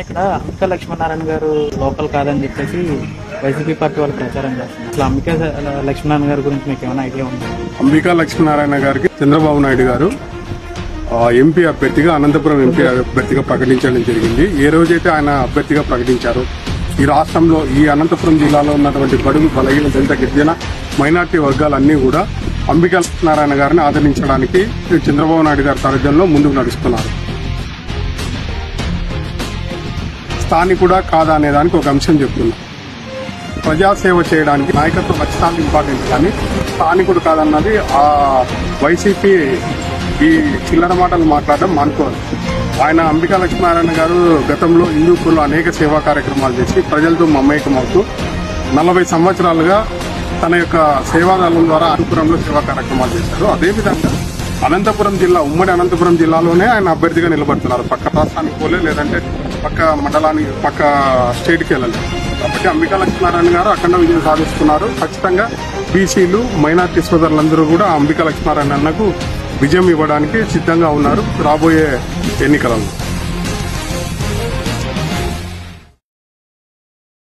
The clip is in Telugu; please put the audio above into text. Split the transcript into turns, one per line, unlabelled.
ఇక్కడ అంబికా లక్ష్మీనారాయణ గారు లోకల్ కాదని చెప్పేసి వైసీపీ పార్టీ వాళ్ళు ప్రచారం చేస్తున్నారు. అసలు అంబికా లక్ష్మీనారాయణ గారి గురించి మీకు ఏమైనా ఐడియా ఉందా?
అంబికా లక్ష్మీనారాయణ గారికి చంద్రబాబు నాయుడు గారు ఎంపీ అభ్యర్థిగా, అనంతపురం ఎంపీ అభ్యర్థిగా ప్రకటించడం జరిగింది. ఏ రోజైతే ఆయన అభ్యర్థిగా ప్రకటించారో ఈ రాష్ట్రంలో, ఈ అనంతపురం జిల్లాలో ఉన్నటువంటి బడుగు, బలహీన, దళిత, గిరిజన, మైనార్టీ వర్గాలన్నీ కూడా అంబికా లక్ష్మీనారాయణ గారిని ఆదరించడానికి చంద్రబాబు నాయుడు గారి సారథ్యంలో ముందుకు నడుస్తున్నారు. స్థానికుడా కాదా అనే దానికి ఒక అంశం చెప్తున్నా. ప్రజాసేవ చేయడానికి నాయకత్వం ఖచ్చితంగా ఇంపార్టెంట్, కానీ స్థానికుడు కాదన్నది ఆ వైసీపీ ఈ చిల్లర మాటలు మాట్లాడడం మానుకోవాలి. ఆయన అంబికా లక్ష్మీనారాయణ గారు గతంలో హిందూపూర్లో అనేక సేవా కార్యక్రమాలు చేసి ప్రజలతో మమేకమవుతూ 40 సంవత్సరాలుగా తన యొక్క సేవాదళం ద్వారా అనంతపురంలో సేవా కార్యక్రమాలు చేశారు. అదేవిధంగా అనంతపురం జిల్లా, ఉమ్మడి అనంతపురం జిల్లాలోనే ఆయన అభ్యర్థిగా నిలబడుతున్నారు. పక్క రాష్ట్రానికి పోలే, లేదంటే పక్క మండలానికి, పక్క స్టేట్కి వెళ్ళలేదు. కాబట్టి అంబికా లక్ష్మీనారాయణ గారు అఖండ విజయం సాధిస్తున్నారు. ఖచ్చితంగా బీసీలు, మైనార్టీ సోదరులందరూ కూడా అంబికా లక్ష్మీనారాయణకు విజయం ఇవ్వడానికి సిద్ధంగా ఉన్నారు రాబోయే ఎన్నికలలో.